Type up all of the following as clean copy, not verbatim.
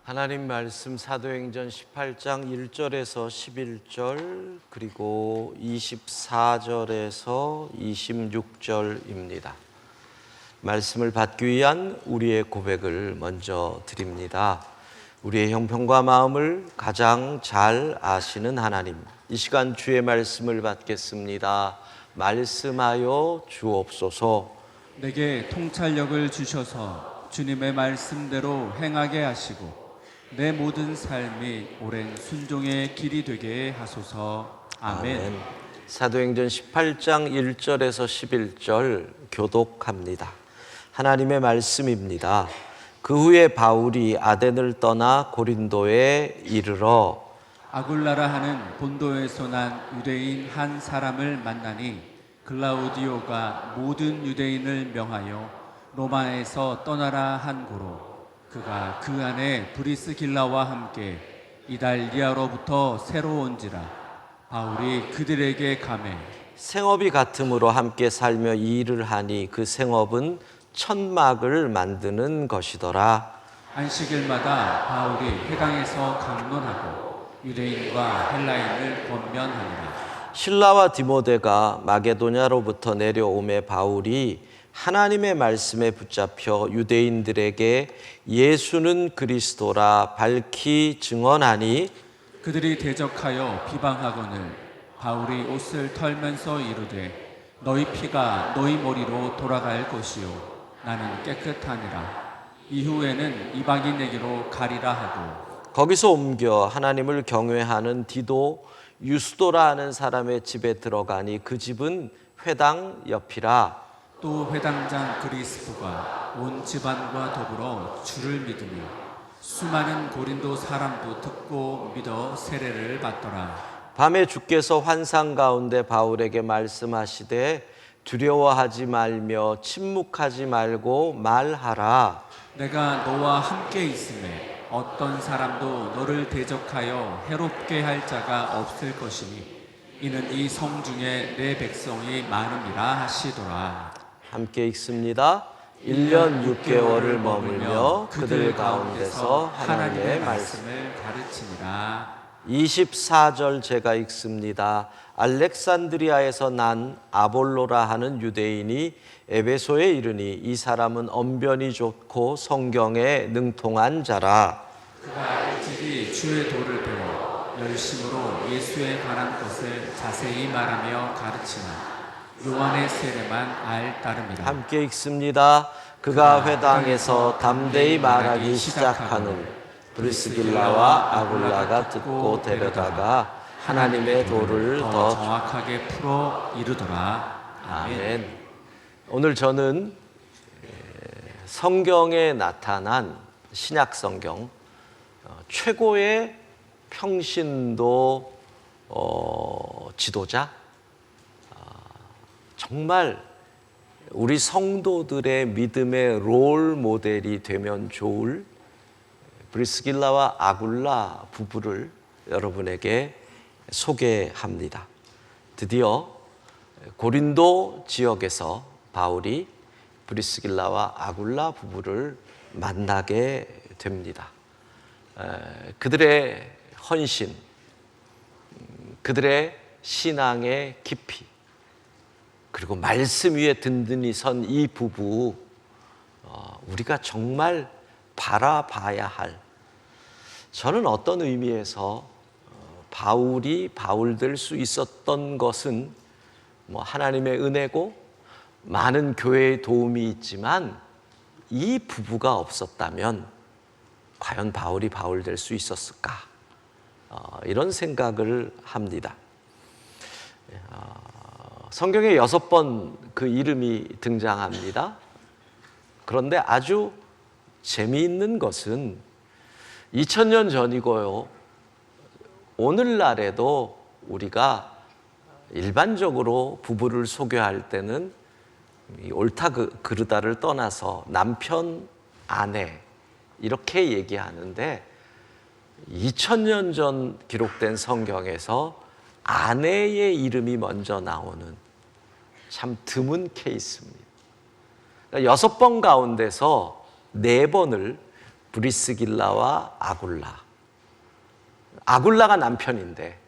하나님 말씀 사도행전 18장 1절에서 11절 그리고 24절에서 26절입니다. 말씀을 받기 위한 우리의 고백을 먼저 드립니다. 우리의 형편과 마음을 가장 잘 아시는 하나님, 이 시간 주의 말씀을 받겠습니다. 말씀하여 주옵소서. 내게 통찰력을 주셔서 주님의 말씀대로 행하게 하시고 내 모든 삶이 오랜 순종의 길이 되게 하소서. 아멘. 사도행전 18장 1절에서 11절 교독합니다. 하나님의 말씀입니다. 그 후에 바울이 아덴을 떠나 고린도에 이르러 아굴라라 하는 본도에서 난 유대인 한 사람을 만나니 글라우디오가 모든 유대인을 명하여 로마에서 떠나라 한 고로 그가 그 안에 브리스길라와 함께 이달리아로부터 새로 온지라 바울이 그들에게 가매 생업이 같음으로 함께 살며 이 일을 하니 그 생업은 천막을 만드는 것이더라. 안식일마다 바울이 회당에서 강론하고 유대인과 헬라인을 권면하니라. 실라와 디모데가 마게도냐로부터 내려오매 바울이 하나님의 말씀에 붙잡혀 유대인들에게 예수는 그리스도라 밝히 증언하니 그들이 대적하여 비방하거늘 바울이 옷을 털면서 이르되 너희 피가 너희 머리로 돌아갈 것이요 나는 깨끗하니라. 이후에는 이방인에게로 가리라 하고 거기서 옮겨 하나님을 경외하는 디도 유스도라 하는 사람의 집에 들어가니 그 집은 회당 옆이라. 또 회당장 그리스도가 온 집안과 더불어 주를 믿으며 수많은 고린도 사람도 듣고 믿어 세례를 받더라. 밤에 주께서 환상 가운데 바울에게 말씀하시되 두려워하지 말며 침묵하지 말고 말하라. 내가 너와 함께 있음에 어떤 사람도 너를 대적하여 해롭게 할 자가 없을 것이니 이는 이 성 중에 내 백성이 많음이라 하시더라. 함께 읽습니다. 1년 6개월을 머물며 그들 가운데서 하나님의 말씀을 가르치니라. 24절 제가 읽습니다. 알렉산드리아에서 난 아볼로라 하는 유대인이 에베소에 이르니 이 사람은 언변이 좋고 성경에 능통한 자라. 그가 일찍이 주의 도를 배워 열심으로 예수에 관한 것을 자세히 말하며 가르치나 요한의 세례만 알 따름이라. 함께 읽습니다. 그가 회당에서 담대히 말하기 시작하는 브리스길라와 아굴라가 듣고 데려다가 하나님의 도를 더 정확하게 풀어 이르더라. 아멘. 오늘 저는 성경에 나타난 신약 성경 최고의 평신도 지도자, 정말 우리 성도들의 믿음의 롤 모델이 되면 좋을 브리스길라와 아굴라 부부를 여러분에게 소개합니다. 드디어 고린도 지역에서 바울이 브리스길라와 아굴라 부부를 만나게 됩니다. 그들의 헌신, 그들의 신앙의 깊이, 그리고 말씀 위에 든든히 선 이 부부, 우리가 정말 바라봐야 할, 저는 어떤 의미에서 바울이 바울 될 수 있었던 것은 하나님의 은혜고 많은 교회의 도움이 있지만 이 부부가 없었다면 과연 바울이 바울 될 수 있었을까? 이런 생각을 합니다. 성경에 6번 그 이름이 등장합니다. 그런데 아주 재미있는 것은 2000년 전이고요. 오늘날에도 우리가 일반적으로 부부를 소개할 때는 옳다 그르다를 떠나서 남편, 아내 이렇게 얘기하는데 2000년 전 기록된 성경에서 아내의 이름이 먼저 나오는 참 드문 케이스입니다. 6번 가운데서 4번을 브리스길라와 아굴라. 아굴라가 남편인데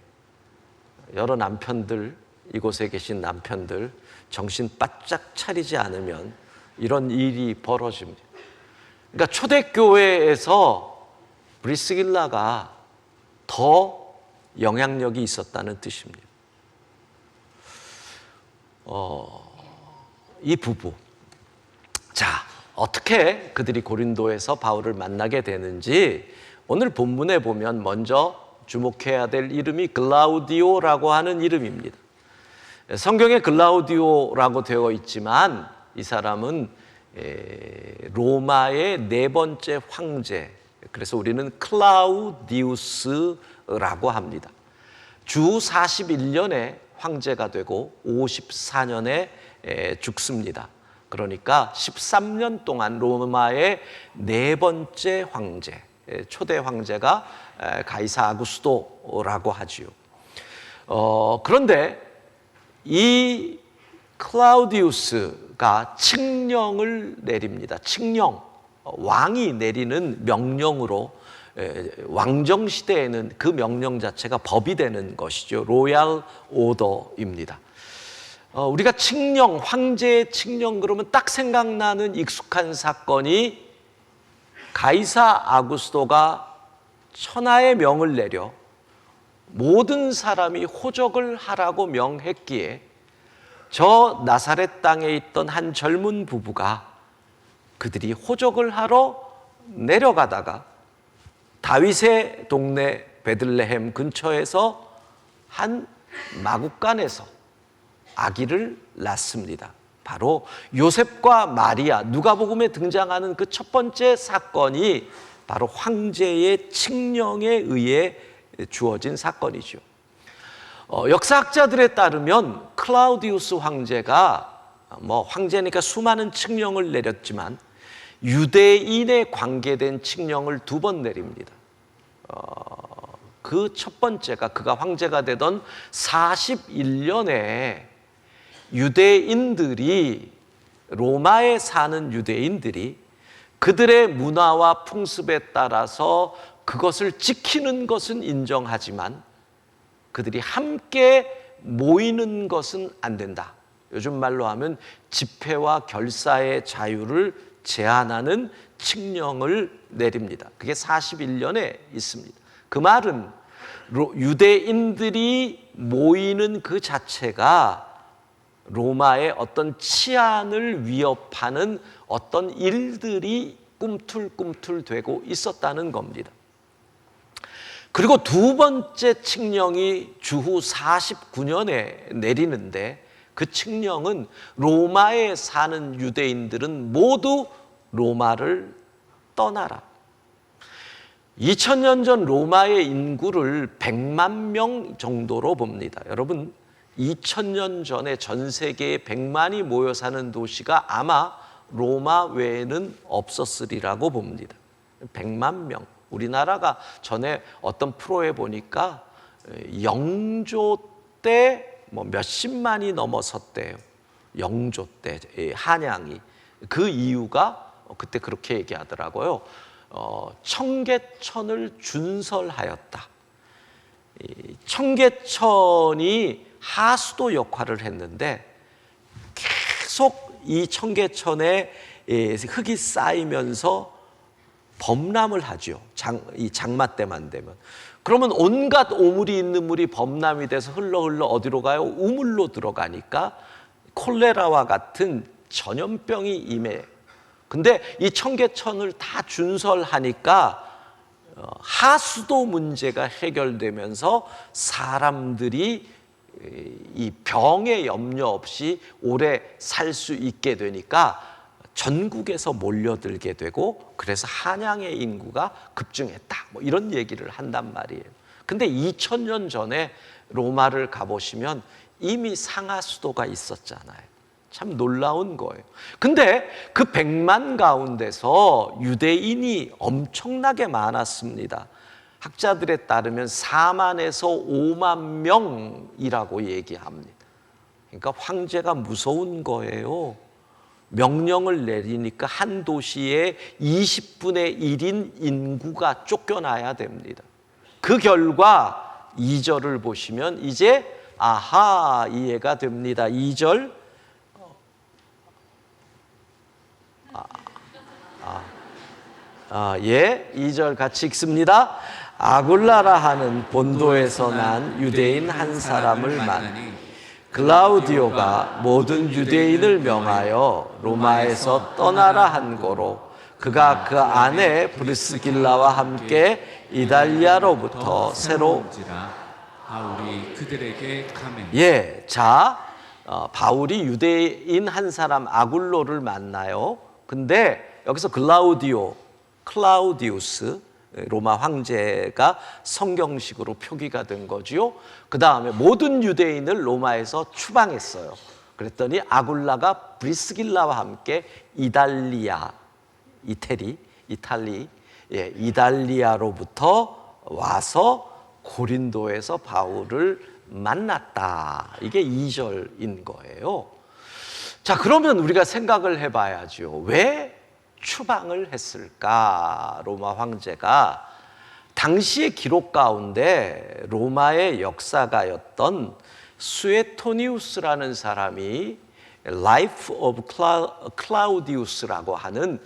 여러 남편들, 이곳에 계신 남편들 정신 바짝 차리지 않으면 이런 일이 벌어집니다. 그러니까 초대교회에서 브리스길라가 더 영향력이 있었다는 뜻입니다. 이 부부, 자, 어떻게 그들이 고린도에서 바울을 만나게 되는지 오늘 본문에 보면 먼저 주목해야 될 이름이 글라우디오라고 하는 이름입니다. 성경에 글라우디오라고 되어 있지만 이 사람은 로마의 네 번째 황제, 그래서 우리는 클라우디우스라고 합니다. 주 41년에 황제가 되고 54년에 죽습니다. 그러니까 13년 동안 로마의 네 번째 황제, 초대 황제가 가이사 아구스도라고 하지요. 그런데 이 클라우디우스가 칙령을 내립니다. 칙령, 왕이 내리는 명령으로 왕정 시대에는 그 명령 자체가 법이 되는 것이죠. 로얄 오더입니다. 우리가 칙령, 황제의 칙령 그러면 딱 생각나는 익숙한 사건이 가이사 아구스도가 천하의 명을 내려 모든 사람이 호적을 하라고 명했기에 저 나사렛 땅에 있던 한 젊은 부부가 그들이 호적을 하러 내려가다가 다윗의 동네 베들레헴 근처에서 한 마구간에서 아기를 낳습니다. 바로 요셉과 마리아, 누가복음에 등장하는 그 첫 번째 사건이 바로 황제의 칙령에 의해 주어진 사건이죠. 역사학자들에 따르면 클라우디우스 황제가 황제니까 수많은 칙령을 내렸지만 유대인에 관계된 칙령을 2번 내립니다. 그 첫 번째가 그가 황제가 되던 41년에 유대인들이, 로마에 사는 유대인들이 그들의 문화와 풍습에 따라서 그것을 지키는 것은 인정하지만 그들이 함께 모이는 것은 안 된다. 요즘 말로 하면 집회와 결사의 자유를 제한하는 칙령을 내립니다. 그게 41년에 있습니다. 그 말은 유대인들이 모이는 그 자체가 로마의 어떤 치안을 위협하는 어떤 일들이 꿈틀꿈틀 되고 있었다는 겁니다. 그리고 2번째 칙령이 주후 49년에 내리는데 그 칙령은 로마에 사는 유대인들은 모두 로마를 떠나라. 2000년 전 로마의 인구를 100만 명 정도로 봅니다. 여러분, 2000년 전에 전 세계에 100만이 모여 사는 도시가 아마 로마 외에는 없었으리라고 봅니다. 100만 명. 우리나라가 전에 어떤 프로에 보니까 영조 때 몇십만이 넘어섰대요. 영조 때 한양이. 그 이유가 그때 그렇게 얘기하더라고요. 청계천을 준설하였다. 청계천이 하수도 역할을 했는데 계속 이 청계천에 흙이 쌓이면서 범람을 하죠. 이 장마 때만 되면. 그러면 온갖 오물이 있는 물이 범람이 돼서 흘러 어디로 가요? 우물로 들어가니까 콜레라와 같은 전염병이 임해요. 근데 이 청계천을 다 준설하니까 하수도 문제가 해결되면서 사람들이 이 병에 염려 없이 오래 살 수 있게 되니까 전국에서 몰려들게 되고 그래서 한양의 인구가 급증했다. 이런 얘기를 한단 말이에요. 근데 2000년 전에 로마를 가보시면 이미 상하수도가 있었잖아요. 참 놀라운 거예요. 근데 그 100만 가운데서 유대인이 엄청나게 많았습니다. 학자들에 따르면 4만에서 5만 명이라고 얘기합니다. 그러니까 황제가 무서운 거예요. 명령을 내리니까 한 도시의 20분의 1인 인구가 쫓겨나야 됩니다. 그 결과 2절을 보시면 이제 아하 이해가 됩니다. 2절 예, 2절 같이 읽습니다. 아굴라라 하는 본도에서 난 유대인 한 사람을 만나니 글라우디오가 모든 유대인을 명하여 로마에서 떠나라 한 고로 그가 그 안에 브리스길라와 함께 이달리아로부터 새로 바울이 그들에게 가매. 예, 자, 바울이 유대인 한 사람 아굴로를 만나요. 근데 여기서 클라우디우스 로마 황제가 성경식으로 표기가 된 거지요. 그 다음에 모든 유대인을 로마에서 추방했어요. 그랬더니 아굴라가 브리스길라와 함께 이달리아로부터 와서 고린도에서 바울을 만났다. 이게 2절인 거예요. 자, 그러면 우리가 생각을 해봐야죠. 왜 추방을 했을까? 로마 황제가 당시의 기록 가운데 로마의 역사가였던 수에토니우스라는 사람이 Life of Claudius라고 하는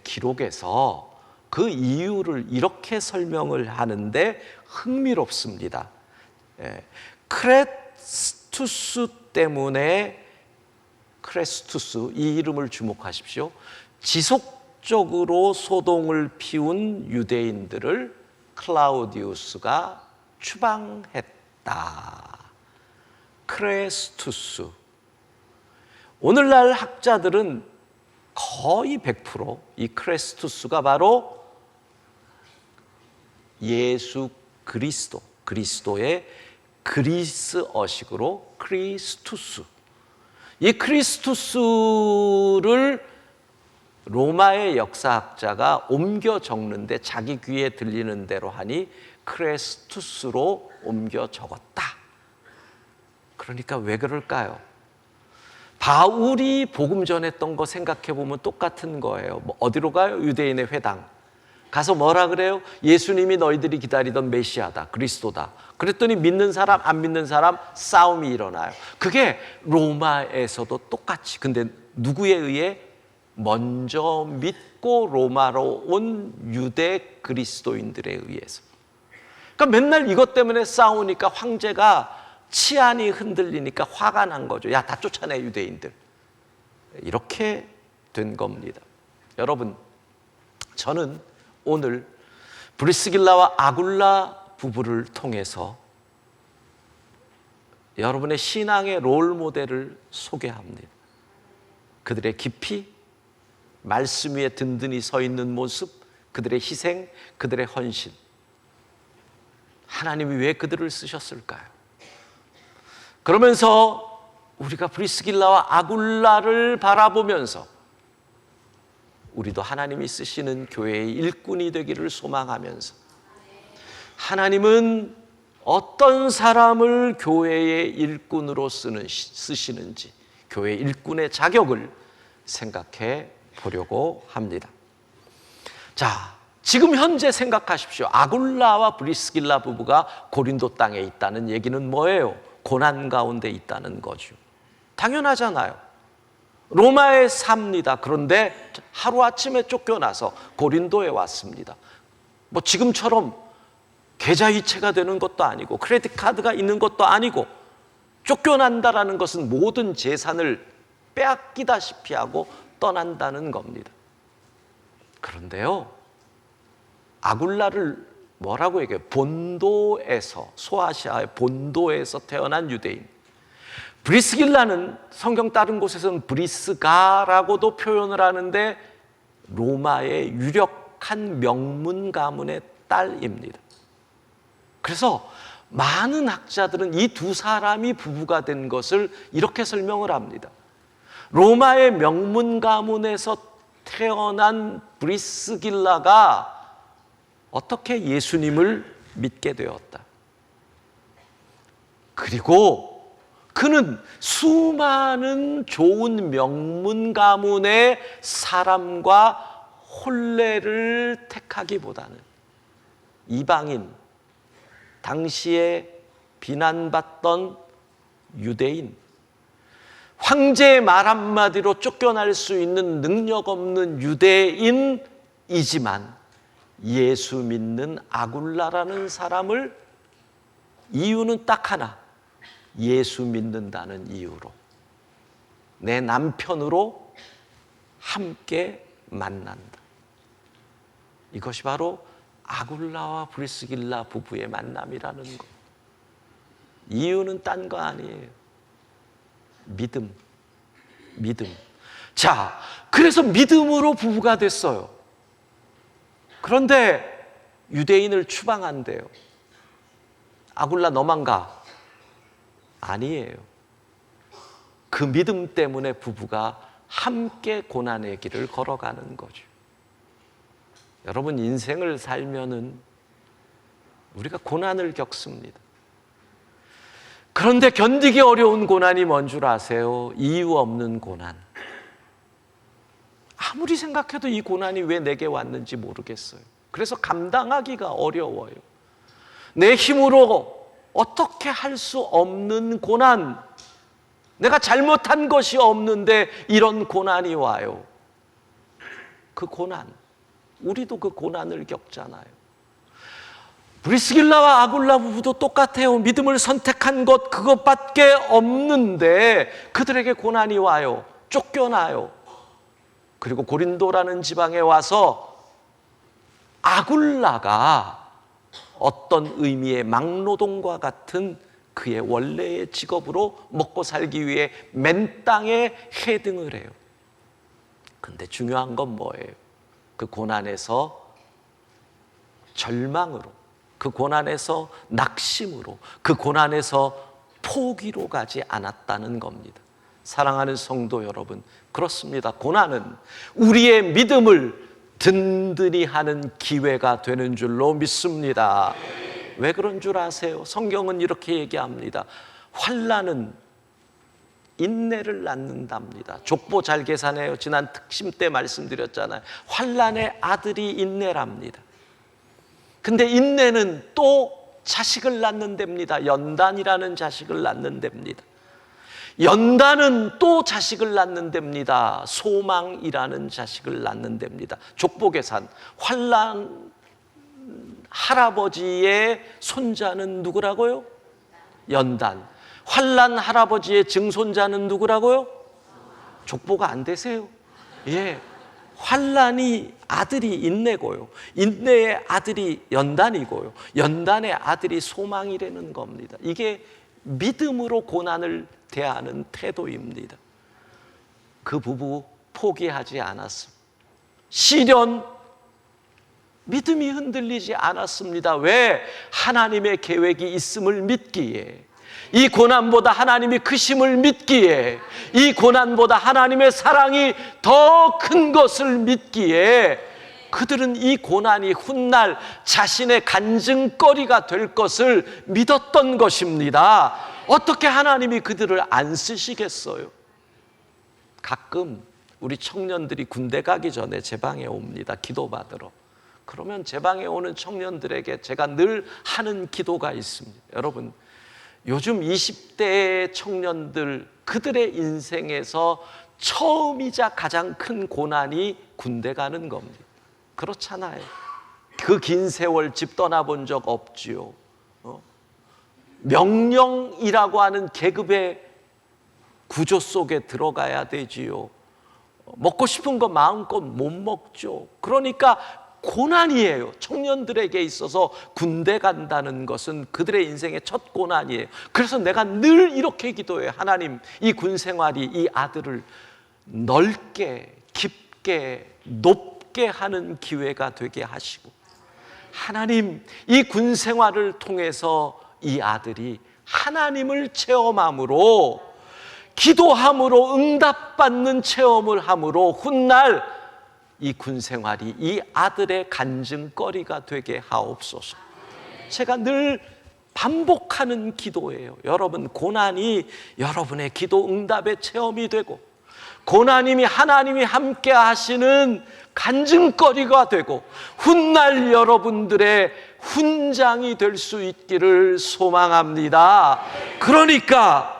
기록에서 그 이유를 이렇게 설명을 하는데 흥미롭습니다. 크레스투스 때문에, 크레스투스 이 이름을 주목하십시오. 지속적으로 소동을 피운 유대인들을 클라우디우스가 추방했다. 크레스투스. 오늘날 학자들은 거의 100% 이 크레스투스가 바로 예수 그리스도, 그리스도의 그리스어식으로 크리스투스. 이 크리스투스를 로마의 역사학자가 옮겨 적는데 자기 귀에 들리는 대로 하니 크레스투스로 옮겨 적었다. 그러니까 왜 그럴까요? 바울이 복음 전했던 거 생각해 보면 똑같은 거예요. 뭐 어디로 가요? 유대인의 회당. 가서 뭐라 그래요? 예수님이 너희들이 기다리던 메시아다, 그리스도다. 그랬더니 믿는 사람, 안 믿는 사람 싸움이 일어나요. 그게 로마에서도 똑같이. 근데 누구에 의해? 먼저 믿고 로마로 온 유대 그리스도인들에 의해서. 그러니까 맨날 이것 때문에 싸우니까 황제가 치안이 흔들리니까 화가 난 거죠. 야, 다 쫓아내 유대인들. 이렇게 된 겁니다. 여러분, 저는 오늘 브리스길라와 아굴라 부부를 통해서 여러분의 신앙의 롤 모델을 소개합니다. 그들의 깊이, 말씀 위에 든든히 서 있는 모습, 그들의 희생, 그들의 헌신. 하나님이 왜 그들을 쓰셨을까요? 그러면서 우리가 브리스길라와 아굴라를 바라보면서 우리도 하나님이 쓰시는 교회의 일꾼이 되기를 소망하면서, 하나님은 어떤 사람을 교회의 일꾼으로 쓰시는지 교회 일꾼의 자격을 생각해 보려고 합니다. 자, 지금 현재 생각하십시오. 아굴라와 브리스길라 부부가 고린도 땅에 있다는 얘기는 뭐예요? 고난 가운데 있다는 거죠. 당연하잖아요. 로마에 삽니다. 그런데 하루아침에 쫓겨나서 고린도에 왔습니다. 뭐 지금처럼 계좌이체가 되는 것도 아니고 크레딧 카드가 있는 것도 아니고, 쫓겨난다라는 것은 모든 재산을 빼앗기다시피 하고 떠난다는 겁니다. 그런데요, 아굴라를 뭐라고 얘기해요? 본도에서, 소아시아의 본도에서 태어난 유대인. 브리스길라는 성경 다른 곳에서는 브리스가라고도 표현을 하는데 로마의 유력한 명문 가문의 딸입니다. 그래서 많은 학자들은 이 두 사람이 부부가 된 것을 이렇게 설명을 합니다. 로마의 명문 가문에서 태어난 브리스길라가 어떻게 예수님을 믿게 되었다. 그리고 그는 수많은 좋은 명문 가문의 사람과 혼례를 택하기보다는 이방인, 당시에 비난받던 유대인, 황제의 말 한마디로 쫓겨날 수 있는 능력 없는 유대인이지만 예수 믿는 아굴라라는 사람을, 이유는 딱 하나, 예수 믿는다는 이유로 내 남편으로 함께 만난다. 이것이 바로 아굴라와 브리스길라 부부의 만남이라는 것. 이유는 딴 거 아니에요. 믿음. 자, 그래서 믿음으로 부부가 됐어요. 그런데 유대인을 추방한대요. 아굴라 너만 가. 아니에요. 그 믿음 때문에 부부가 함께 고난의 길을 걸어가는 거죠. 여러분, 인생을 살면은 우리가 고난을 겪습니다. 그런데 견디기 어려운 고난이 뭔 줄 아세요? 이유 없는 고난. 아무리 생각해도 이 고난이 왜 내게 왔는지 모르겠어요. 그래서 감당하기가 어려워요. 내 힘으로 어떻게 할 수 없는 고난, 내가 잘못한 것이 없는데 이런 고난이 와요. 그 고난, 우리도 그 고난을 겪잖아요. 브리스길라와 아굴라 부부도 똑같아요. 믿음을 선택한 것 그것밖에 없는데 그들에게 고난이 와요. 쫓겨나요. 그리고 고린도라는 지방에 와서 아굴라가 어떤 의미의 막노동과 같은 그의 원래의 직업으로 먹고 살기 위해 맨 땅에 해등을 해요. 근데 중요한 건 뭐예요? 그 고난에서 절망으로, 그 고난에서 낙심으로, 그 고난에서 포기로 가지 않았다는 겁니다. 사랑하는 성도 여러분, 그렇습니다. 고난은 우리의 믿음을 든든히 하는 기회가 되는 줄로 믿습니다. 왜 그런 줄 아세요? 성경은 이렇게 얘기합니다. 환난은 인내를 낳는답니다. 족보 잘 계산해요. 지난 특심 때 말씀드렸잖아요. 환난의 아들이 인내랍니다. 근데 인내는 또 자식을 낳는답니다. 연단이라는 자식을 낳는답니다. 연단은 또 자식을 낳는답니다. 소망이라는 자식을 낳는답니다. 족보 계산. 환난 할아버지의 손자는 누구라고요? 연단. 환난 할아버지의 증손자는 누구라고요? 족보가 안 되세요? 예. 환난이 아들이 인내고요. 인내의 아들이 연단이고요. 연단의 아들이 소망이라는 겁니다. 이게 믿음으로 고난을 대하는 태도입니다. 그 부부 포기하지 않았습니다. 시련, 믿음이 흔들리지 않았습니다. 왜? 하나님의 계획이 있음을 믿기에, 이 고난보다 하나님이 크심을 믿기에, 이 고난보다 하나님의 사랑이 더 큰 것을 믿기에 그들은 이 고난이 훗날 자신의 간증거리가 될 것을 믿었던 것입니다. 어떻게 하나님이 그들을 안 쓰시겠어요? 가끔 우리 청년들이 군대 가기 전에 제 방에 옵니다. 기도받으러. 그러면 제 방에 오는 청년들에게 제가 늘 하는 기도가 있습니다. 여러분, 요즘 20대 청년들, 그들의 인생에서 처음이자 가장 큰 고난이 군대 가는 겁니다. 그렇잖아요. 그 긴 세월 집 떠나본 적 없지요. 명령이라고 하는 계급의 구조 속에 들어가야 되지요. 먹고 싶은 거 마음껏 못 먹죠. 그러니까 고난이에요. 청년들에게 있어서 군대 간다는 것은 그들의 인생의 첫 고난이에요. 그래서 내가 늘 이렇게 기도해요. 하나님, 이 군 생활이 이 아들을 넓게, 깊게, 높게 하는 기회가 되게 하시고, 하나님, 이 군 생활을 통해서 이 아들이 하나님을 체험함으로, 기도함으로 응답받는 체험을 함으로 훗날 이 군 생활이 이 아들의 간증거리가 되게 하옵소서. 제가 늘 반복하는 기도예요. 여러분, 고난이 여러분의 기도 응답의 체험이 되고, 고난임이 하나님이 함께 하시는 간증거리가 되고, 훗날 여러분들의 훈장이 될 수 있기를 소망합니다. 그러니까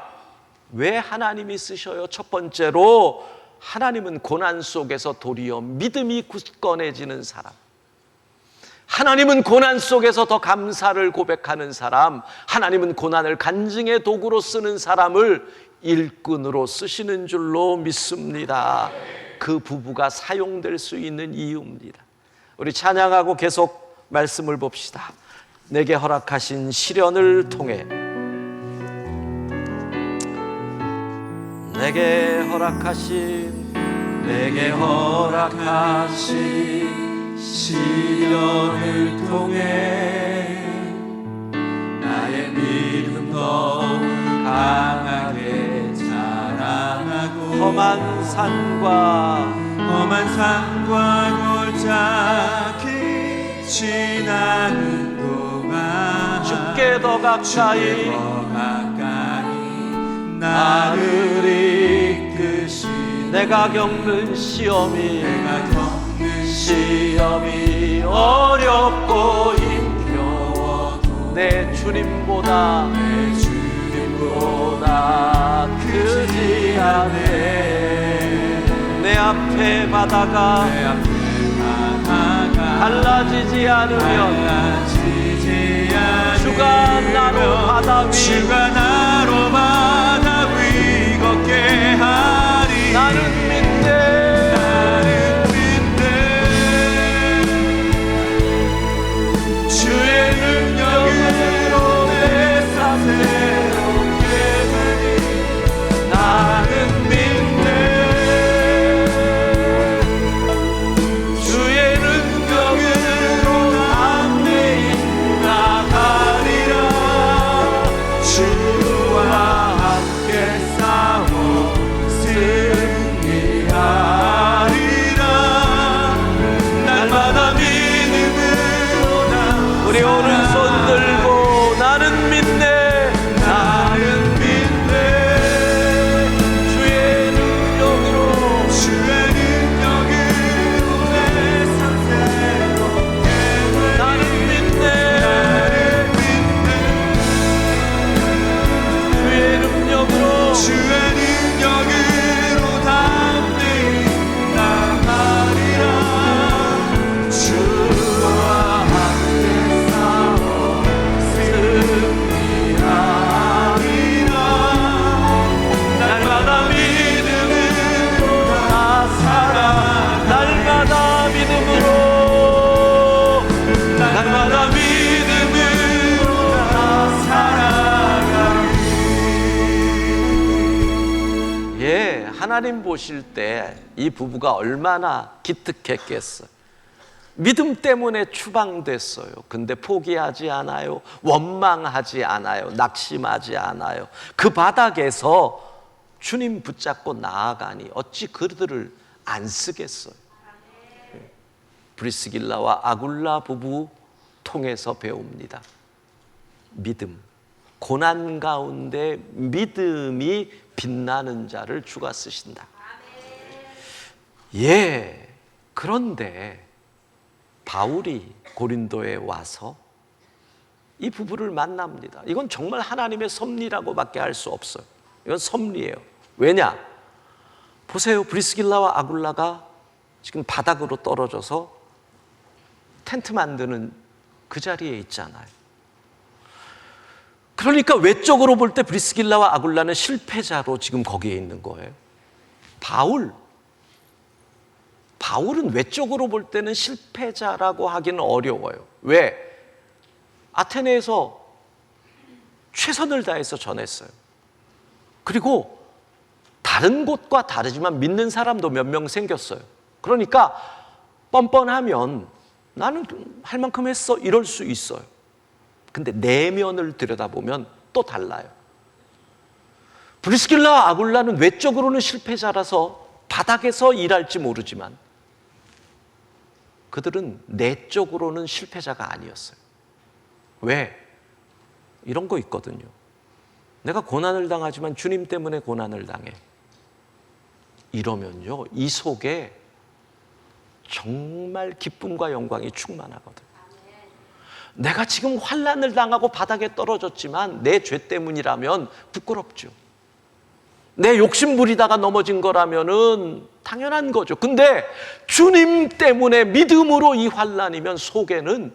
왜 하나님이 쓰셔요? 첫 번째로, 하나님은 고난 속에서 도리어 믿음이 굳건해지는 사람, 하나님은 고난 속에서 더 감사를 고백하는 사람, 하나님은 고난을 간증의 도구로 쓰는 사람을 일꾼으로 쓰시는 줄로 믿습니다. 그 부부가 사용될 수 있는 이유입니다. 우리 찬양하고 계속 말씀을 봅시다. 내게 허락하신 시련을 통해, 내게 허락하신 시련을 통해 나의 믿음 더욱 강하게 자라나고, 험한 산과 골짜기 지나는 동안 주께 더 가까이 나를 이끄시네. 내가 겪는 시험이 어렵고 힘겨워도 내 주님보다 크지 않네. 내 앞에 바다가 갈라지지 않으면 주가 나로 바다 위 걷게 하리. 나는 믿네. 주의 능력으로 내 삶 새롭게 되리. 나는 믿네. 주의 능력으로 담대히 나가리라. 주와 함께 싸워 승리하리라. 날마다 믿음으로 우리 오른손 들고 나는 믿네. 나는 믿네. 주의 능력으로 내 삶 새롭게 되리. 나는 믿네. 주의 능력으로 담대히 나가리라. 주와 함께 싸워 승리하리라. 날마다 믿음으로 나 살아. 날마다 믿음으로 나 살아가리. 예, 하나님 보실 때 이 부부가 얼마나 기특했겠어요. 믿음 때문에 추방됐어요. 근데 포기하지 않아요. 원망하지 않아요. 낙심하지 않아요. 그 바닥에서 주님 붙잡고 나아가니 어찌 그들을 안 쓰겠어요. 브리스길라와 아굴라 부부 통해서 배웁니다. 믿음. 고난 가운데 믿음이 빛나는 자를 주가 쓰신다. 예, 그런데 바울이 고린도에 와서 이 부부를 만납니다. 이건 정말 하나님의 섭리라고밖에 할 수 없어요. 이건 섭리예요. 왜냐? 보세요. 브리스길라와 아굴라가 지금 바닥으로 떨어져서 텐트 만드는 그 자리에 있잖아요. 그러니까 외적으로 볼 때 브리스길라와 아굴라는 실패자로 지금 거기에 있는 거예요. 바울은 외적으로 볼 때는 실패자라고 하기는 어려워요. 왜? 아테네에서 최선을 다해서 전했어요. 그리고 다른 곳과 다르지만 믿는 사람도 몇 명 생겼어요. 그러니까 뻔뻔하면 나는 할 만큼 했어 이럴 수 있어요. 근데 내면을 들여다보면 또 달라요. 브리스길라와 아굴라는 외적으로는 실패자라서 바닥에서 일할지 모르지만 그들은 내적으로는 실패자가 아니었어요. 왜? 이런 거 있거든요. 내가 고난을 당하지만 주님 때문에 고난을 당해. 이러면요, 이 속에 정말 기쁨과 영광이 충만하거든요. 내가 지금 환난을 당하고 바닥에 떨어졌지만 내 죄 때문이라면 부끄럽죠. 내 욕심 부리다가 넘어진 거라면은 당연한 거죠. 근데 주님 때문에 믿음으로 이 환난이면 속에는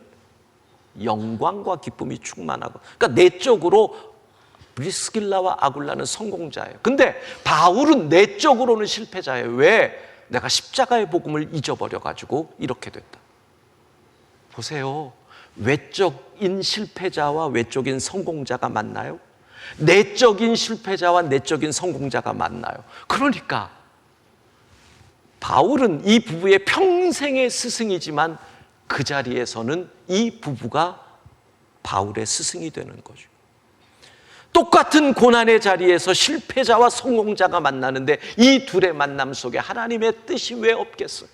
영광과 기쁨이 충만하고, 그러니까 내적으로 브리스길라와 아굴라는 성공자예요. 근데 바울은 내적으로는 실패자예요. 왜? 내가 십자가의 복음을 잊어버려가지고 이렇게 됐다. 보세요. 외적인 실패자와 외적인 성공자가 만나요? 내적인 실패자와 내적인 성공자가 만나요. 그러니까 바울은 이 부부의 평생의 스승이지만 그 자리에서는 이 부부가 바울의 스승이 되는 거죠. 똑같은 고난의 자리에서 실패자와 성공자가 만나는데 이 둘의 만남 속에 하나님의 뜻이 왜 없겠어요?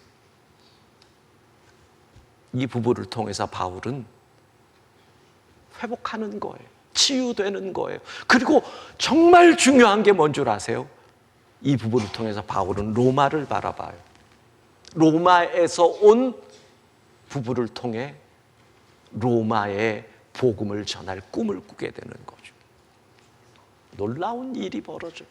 이 부부를 통해서 바울은 회복하는 거예요. 치유되는 거예요. 그리고 정말 중요한 게 뭔 줄 아세요? 이 부부를 통해서 바울은 로마를 바라봐요. 로마에서 온 부부를 통해 로마의 복음을 전할 꿈을 꾸게 되는 거죠. 놀라운 일이 벌어져요.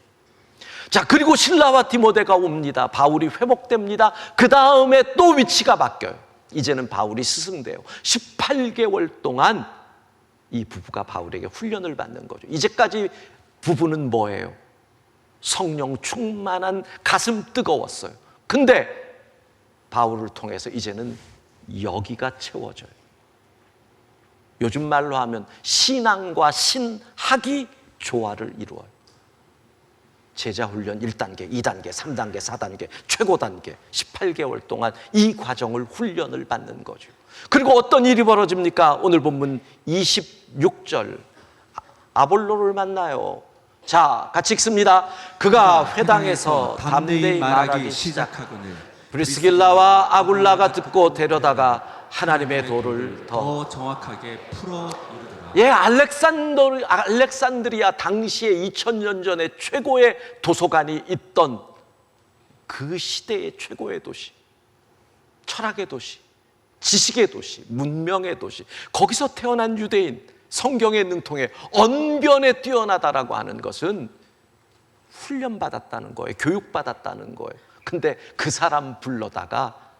자, 그리고 실라와 디모데가 옵니다. 바울이 회복됩니다. 그 다음에 또 위치가 바뀌어요. 이제는 바울이 스승돼요. 18개월 동안 이 부부가 바울에게 훈련을 받는 거죠. 이제까지 부부는 뭐예요? 성령 충만한 가슴 뜨거웠어요. 근데 바울을 통해서 이제는 여기가 채워져요. 요즘 말로 하면 신앙과 신학이 조화를 이루어요. 제자훈련 1단계, 2단계, 3단계, 4단계, 최고 단계 18개월 동안 이 과정을 훈련을 받는 거죠. 그리고 어떤 일이 벌어집니까? 오늘 본문 26절 아볼로를 만나요. 자, 같이 읽습니다. 그가 회당에서 담대히 말하기 시작하거늘 브리스길라와 아굴라가 듣고 데려다가 하나님의 도를 더 정확하게 풀어 이르더라. 예, 알렉산드리아 당시에 2000년 전에 최고의 도서관이 있던 그 시대의 최고의 도시, 철학의 도시, 지식의 도시, 문명의 도시, 거기서 태어난 유대인, 성경에 능통해 언변에 뛰어나다라고 하는 것은 훈련받았다는 거예요. 교육받았다는 거예요. 근데 그 사람 불러다가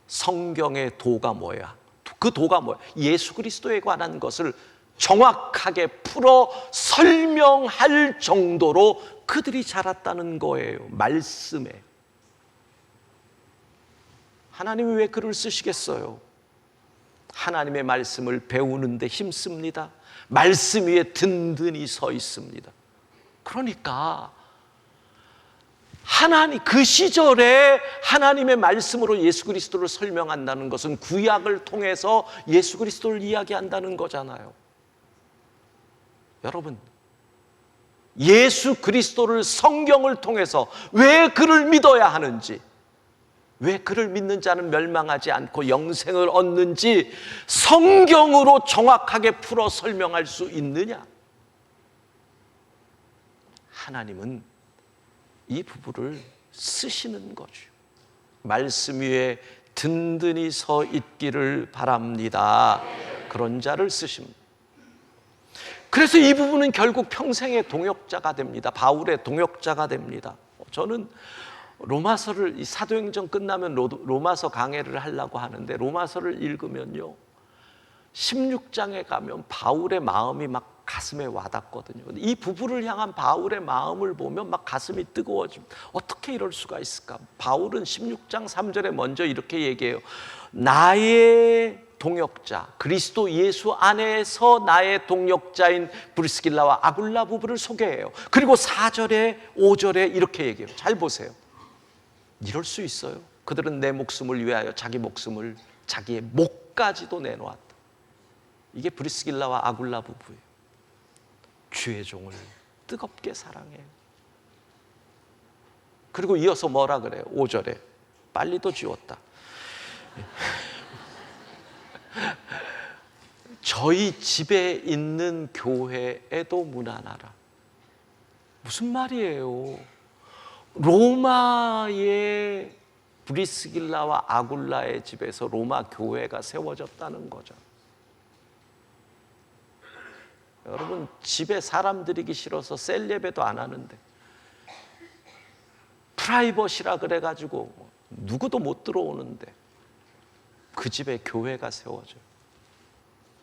성경의 도가 뭐야? 그 도가 뭐야? 예수 그리스도에 관한 것을 정확하게 풀어 설명할 정도로 그들이 자랐다는 거예요. 말씀에. 하나님이 왜 글을 쓰시겠어요? 하나님의 말씀을 배우는 데 힘씁니다. 말씀 위에 든든히 서 있습니다. 그러니까 그 시절에 하나님의 말씀으로 예수 그리스도를 설명한다는 것은 구약을 통해서 예수 그리스도를 이야기한다는 거잖아요. 여러분, 예수 그리스도를 성경을 통해서 왜 그를 믿어야 하는지, 왜 그를 믿는 자는 멸망하지 않고 영생을 얻는지 성경으로 정확하게 풀어 설명할 수 있느냐? 하나님은 이 부부를 쓰시는 거죠. 말씀 위에 든든히 서 있기를 바랍니다. 그런 자를 쓰십니다. 그래서 이 부부는 결국 평생의 동역자가 됩니다. 바울의 동역자가 됩니다. 저는 로마서를, 이 사도행전 끝나면 로마서 강해를 하려고 하는데 로마서를 읽으면요 16장에 가면 바울의 마음이 막 가슴에 와닿거든요. 이 부부를 향한 바울의 마음을 보면 막 가슴이 뜨거워집니다. 어떻게 이럴 수가 있을까? 바울은 16장 3절에 먼저 이렇게 얘기해요. 나의 동역자, 그리스도 예수 안에서 나의 동역자인 브리스길라와 아굴라 부부를 소개해요. 그리고 4절에 5절에 이렇게 얘기해요. 잘 보세요. 이럴 수 있어요. 그들은 내 목숨을 위하여 자기 목숨을, 자기의 목까지도 내놓았다. 이게 브리스길라와 아굴라 부부예요. 주의 종을 뜨겁게 사랑해요. 그리고 이어서 뭐라 그래요? 5절에 빨리도 지웠다. 저희 집에 있는 교회에도 문안하라. 무슨 말이에요? 로마의 브리스길라와 아굴라의 집에서 로마 교회가 세워졌다는 거죠. 여러분, 집에 사람 들이기 싫어서 셀 예배도 안 하는데 프라이버시라 그래가지고 누구도 못 들어오는데 그 집에 교회가 세워져요.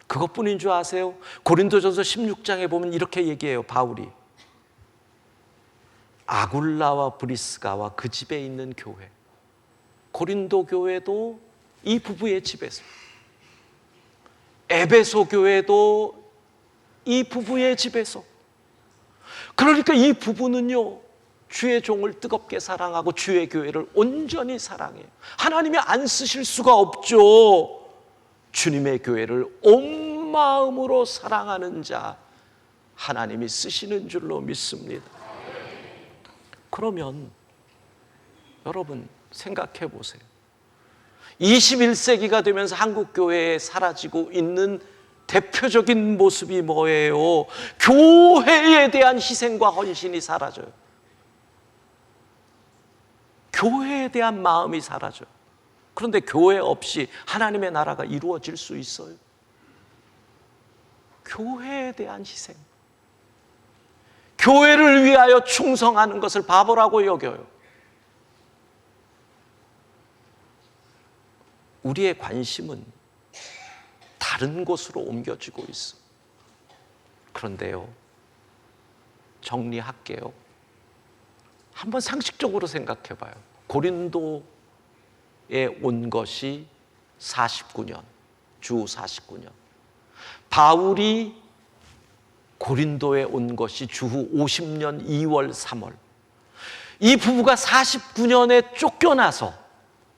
그것뿐인 줄 아세요? 고린도전서 16장에 보면 이렇게 얘기해요. 바울이 아굴라와 브리스가와 그 집에 있는 교회, 고린도 교회도 이 부부의 집에서, 에베소 교회도 이 부부의 집에서. 그러니까 이 부부는요, 주의 종을 뜨겁게 사랑하고 주의 교회를 온전히 사랑해요. 하나님이 안 쓰실 수가 없죠. 주님의 교회를 온 마음으로 사랑하는 자 하나님이 쓰시는 줄로 믿습니다. 그러면 여러분 생각해 보세요. 21세기가 되면서 한국 교회에 사라지고 있는 대표적인 모습이 뭐예요? 교회에 대한 희생과 헌신이 사라져요. 교회에 대한 마음이 사라져요. 그런데 교회 없이 하나님의 나라가 이루어질 수 있어요? 교회에 대한 희생, 교회를 위하여 충성하는 것을 바보라고 여겨요. 우리의 관심은 다른 곳으로 옮겨지고 있어. 그런데요, 정리할게요. 한번 상식적으로 생각해 봐요. 고린도에 온 것이 49년, 주 49년. 바울이 고린도에 온 것이 주후 50년 2월 3월. 이 부부가 49년에 쫓겨나서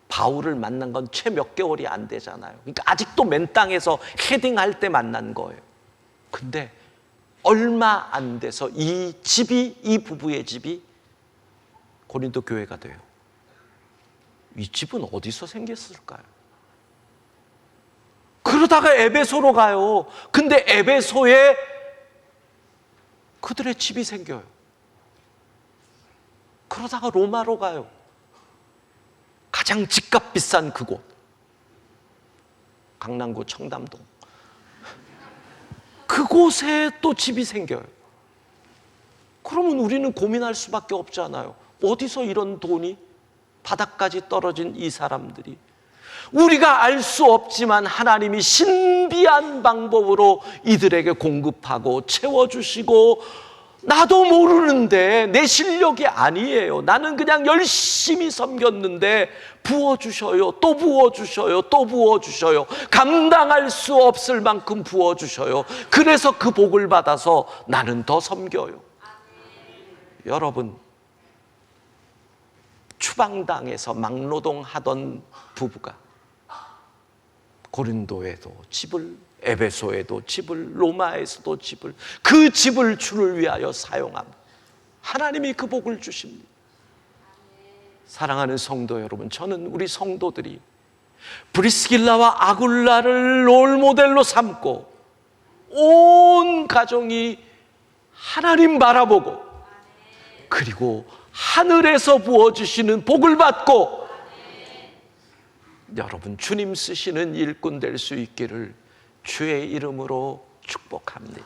바울을 만난 건 채 몇 개월이 안 되잖아요. 그러니까 아직도 맨 땅에서 헤딩할 때 만난 거예요. 근데 얼마 안 돼서 이 부부의 집이 고린도 교회가 돼요. 이 집은 어디서 생겼을까요? 그러다가 에베소로 가요. 근데 에베소에 그들의 집이 생겨요. 그러다가 로마로 가요. 가장 집값 비싼 그곳, 강남구 청담동. 그곳에 또 집이 생겨요. 그러면 우리는 고민할 수밖에 없잖아요. 어디서 이런 돈이 바닥까지 떨어진 이 사람들이, 우리가 알 수 없지만 하나님이 신비한 방법으로 이들에게 공급하고 채워주시고, 나도 모르는데 내 실력이 아니에요. 나는 그냥 열심히 섬겼는데 부어주셔요. 또 부어주셔요. 또 부어주셔요. 감당할 수 없을 만큼 부어주셔요. 그래서 그 복을 받아서 나는 더 섬겨요. 여러분, 추방당에서 막노동하던 부부가 고린도에도 집을, 에베소에도 집을, 로마에서도 집을, 그 집을 주를 위하여 사용합니다. 하나님이 그 복을 주십니다. 사랑하는 성도 여러분, 저는 우리 성도들이 브리스길라와 아굴라를 롤모델로 삼고 온 가정이 하나님 바라보고, 그리고 하늘에서 부어주시는 복을 받고, 여러분 주님 쓰시는 일꾼 될 수 있기를 주의 이름으로 축복합니다.